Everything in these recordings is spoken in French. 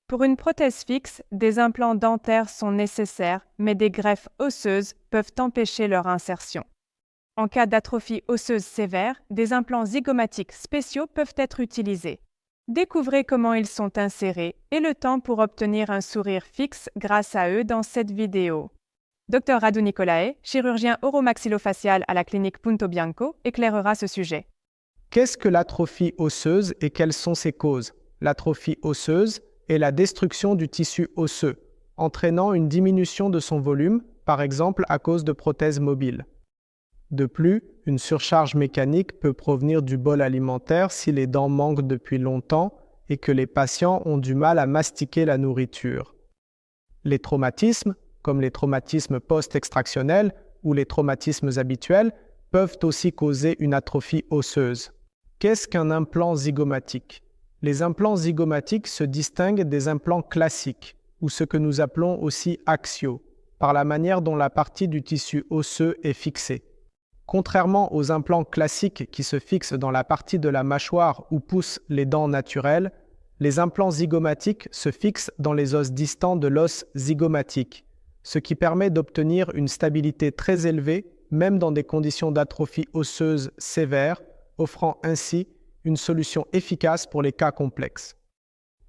Pour une prothèse fixe, des implants dentaires sont nécessaires, mais des greffes osseuses peuvent empêcher leur insertion. En cas d'atrophie osseuse sévère, des implants zygomatiques spéciaux peuvent être utilisés. Découvrez comment ils sont insérés et le temps pour obtenir un sourire fixe grâce à eux dans cette vidéo. Dr Radu Nicolae, chirurgien oromaxillofacial à la clinique Punto Bianco, éclairera ce sujet. Qu'est-ce que l'atrophie osseuse et quelles sont ses causes? L'atrophie osseuse est la destruction du tissu osseux, entraînant une diminution de son volume, par exemple à cause de prothèses mobiles. De plus, une surcharge mécanique peut provenir du bol alimentaire si les dents manquent depuis longtemps et que les patients ont du mal à mastiquer la nourriture. Les traumatismes, comme les traumatismes post-extractionnels ou les traumatismes habituels, peuvent aussi causer une atrophie osseuse. Qu'est-ce qu'un implant zygomatique? Les implants zygomatiques se distinguent des implants classiques, ou ce que nous appelons aussi axiaux, par la manière dont la partie du tissu osseux est fixée. Contrairement aux implants classiques qui se fixent dans la partie de la mâchoire où poussent les dents naturelles, les implants zygomatiques se fixent dans les os distants de l'os zygomatique, ce qui permet d'obtenir une stabilité très élevée, même dans des conditions d'atrophie osseuse sévère, offrant ainsi une solution efficace pour les cas complexes.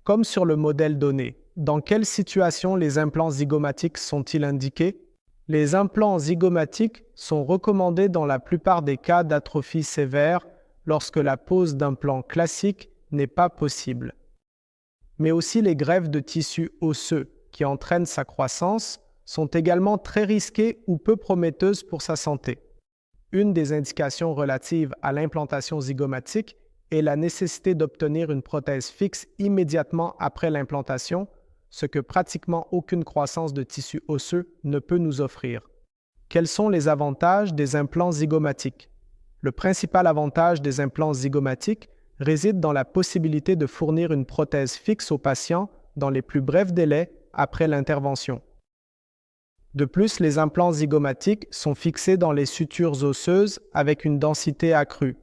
Comme sur le modèle donné, dans quelles situations les implants zygomatiques sont-ils indiqués? Les implants zygomatiques sont recommandés dans la plupart des cas d'atrophie sévère lorsque la pose d'implants classiques n'est pas possible. Mais aussi les greffes de tissu osseux qui entraînent sa croissance sont également très risquées ou peu prometteuses pour sa santé. Une des indications relatives à l'implantation zygomatique est la nécessité d'obtenir une prothèse fixe immédiatement après l'implantation, ce que pratiquement aucune croissance de tissu osseux ne peut nous offrir. Quels sont les avantages des implants zygomatiques? Le principal avantage des implants zygomatiques réside dans la possibilité de fournir une prothèse fixe au patient dans les plus brefs délais après l'intervention. De plus, les implants zygomatiques sont fixés dans les sutures osseuses avec une densité accrue.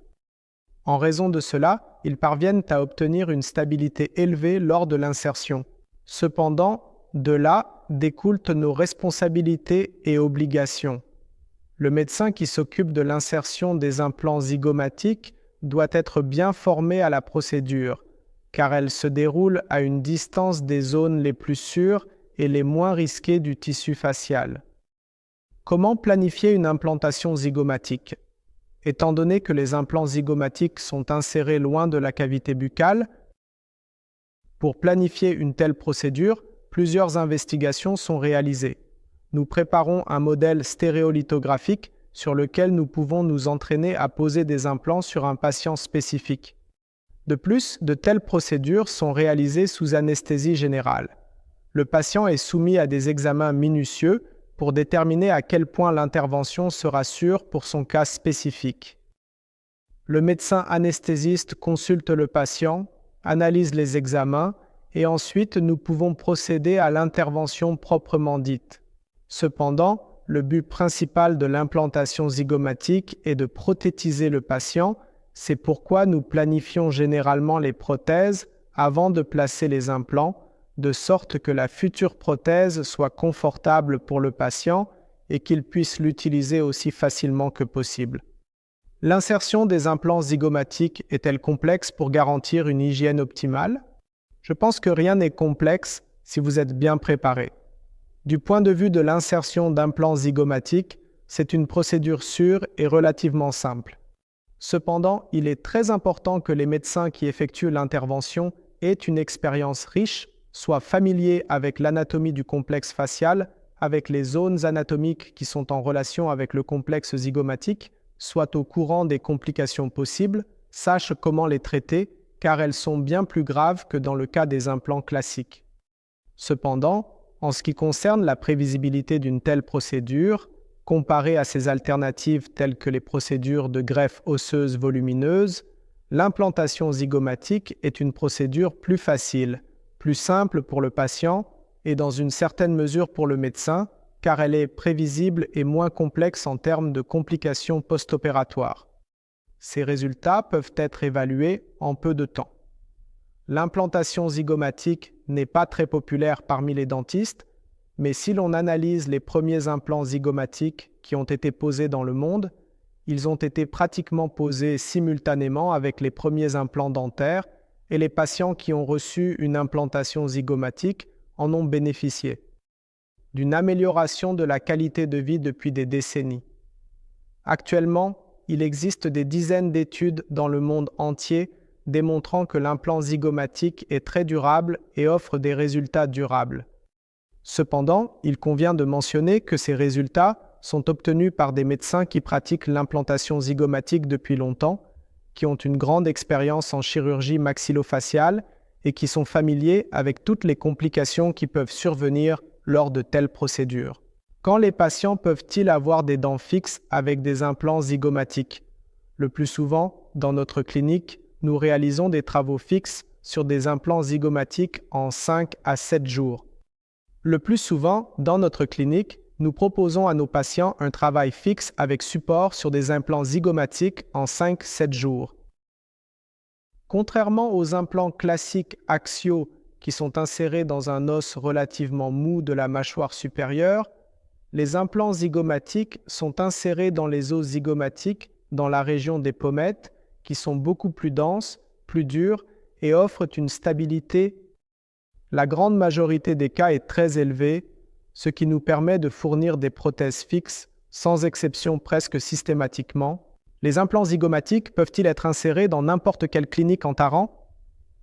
En raison de cela, ils parviennent à obtenir une stabilité élevée lors de l'insertion. Cependant, de là découlent nos responsabilités et obligations. Le médecin qui s'occupe de l'insertion des implants zygomatiques doit être bien formé à la procédure, car elle se déroule à une distance des zones les plus sûres et les moins risquées du tissu facial. Comment planifier une implantation zygomatique? Étant donné que les implants zygomatiques sont insérés loin de la cavité buccale, pour planifier une telle procédure, plusieurs investigations sont réalisées. Nous préparons un modèle stéréolithographique sur lequel nous pouvons nous entraîner à poser des implants sur un patient spécifique. De plus, de telles procédures sont réalisées sous anesthésie générale. Le patient est soumis à des examens minutieux pour déterminer à quel point l'intervention sera sûre pour son cas spécifique. Le médecin anesthésiste consulte le patient, analyse les examens et ensuite nous pouvons procéder à l'intervention proprement dite. Cependant, le but principal de l'implantation zygomatique est de prothétiser le patient, c'est pourquoi nous planifions généralement les prothèses avant de placer les implants, de sorte que la future prothèse soit confortable pour le patient et qu'il puisse l'utiliser aussi facilement que possible. L'insertion des implants zygomatiques est-elle complexe pour garantir une hygiène optimale? Je pense que rien n'est complexe si vous êtes bien préparé. Du point de vue de l'insertion d'implants zygomatiques, c'est une procédure sûre et relativement simple. Cependant, il est très important que les médecins qui effectuent l'intervention aient une expérience riche, soient familiers avec l'anatomie du complexe facial, avec les zones anatomiques qui sont en relation avec le complexe zygomatique, soient au courant des complications possibles, sachent comment les traiter, car elles sont bien plus graves que dans le cas des implants classiques. Cependant, en ce qui concerne la prévisibilité d'une telle procédure, comparée à ses alternatives telles que les procédures de greffe osseuse volumineuse, l'implantation zygomatique est une procédure plus facile, plus simple pour le patient et dans une certaine mesure pour le médecin, car elle est prévisible et moins complexe en termes de complications post-opératoires. Ces résultats peuvent être évalués en peu de temps. L'implantation zygomatique n'est pas très populaire parmi les dentistes, mais si l'on analyse les premiers implants zygomatiques qui ont été posés dans le monde, ils ont été pratiquement posés simultanément avec les premiers implants dentaires et les patients qui ont reçu une implantation zygomatique en ont bénéficié. D'une amélioration de la qualité de vie depuis des décennies. Actuellement, il existe des dizaines d'études dans le monde entier démontrant que l'implant zygomatique est très durable et offre des résultats durables. Cependant, il convient de mentionner que ces résultats sont obtenus par des médecins qui pratiquent l'implantation zygomatique depuis longtemps, qui ont une grande expérience en chirurgie maxillofaciale et qui sont familiers avec toutes les complications qui peuvent survenir lors de telles procédures. Quand les patients peuvent-ils avoir des dents fixes avec des implants zygomatiques? Le plus souvent, dans notre clinique, nous réalisons des travaux fixes sur des implants zygomatiques en 5 à 7 jours. Le plus souvent, dans notre clinique, nous proposons à nos patients un travail fixe avec support sur des implants zygomatiques en 5-7 jours. Contrairement aux implants classiques axiaux qui sont insérés dans un os relativement mou de la mâchoire supérieure, les implants zygomatiques sont insérés dans les os zygomatiques dans la région des pommettes qui sont beaucoup plus denses, plus dures et offrent une stabilité. La grande majorité des cas est très élevée, ce qui nous permet de fournir des prothèses fixes, sans exception presque systématiquement. Les implants zygomatiques peuvent-ils être insérés dans n'importe quelle clinique en Tarent?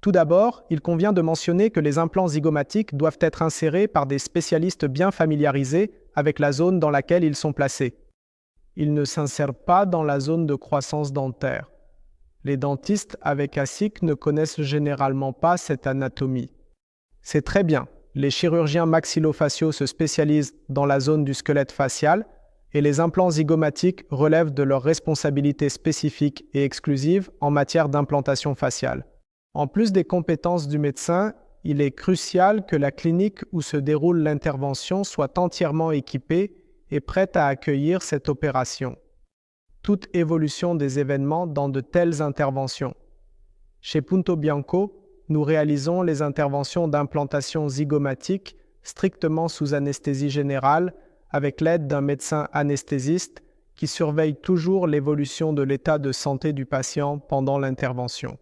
Tout d'abord, il convient de mentionner que les implants zygomatiques doivent être insérés par des spécialistes bien familiarisés avec la zone dans laquelle ils sont placés. Ils ne s'insèrent pas dans la zone de croissance dentaire. Les dentistes avec ASIC ne connaissent généralement pas cette anatomie. C'est très bien. Les chirurgiens maxillofaciaux se spécialisent dans la zone du squelette facial et les implants zygomatiques relèvent de leurs responsabilités spécifiques et exclusives en matière d'implantation faciale. En plus des compétences du médecin, il est crucial que la clinique où se déroule l'intervention soit entièrement équipée et prête à accueillir cette opération. Toute évolution des événements dans de telles interventions. Chez Punto Bianco, nous réalisons les interventions d'implantation zygomatique strictement sous anesthésie générale avec l'aide d'un médecin anesthésiste qui surveille toujours l'évolution de l'état de santé du patient pendant l'intervention.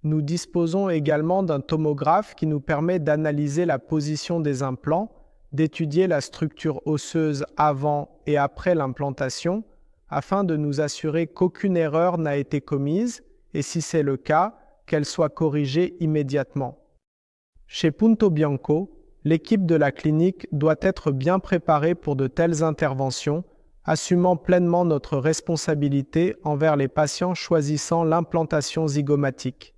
Nous disposons également d'un tomographe qui nous permet d'analyser la position des implants, d'étudier la structure osseuse avant et après l'implantation afin de nous assurer qu'aucune erreur n'a été commise et si c'est le cas, qu'elle soit corrigée immédiatement. Chez Punto Bianco, l'équipe de la clinique doit être bien préparée pour de telles interventions, assumant pleinement notre responsabilité envers les patients choisissant l'implantation zygomatique.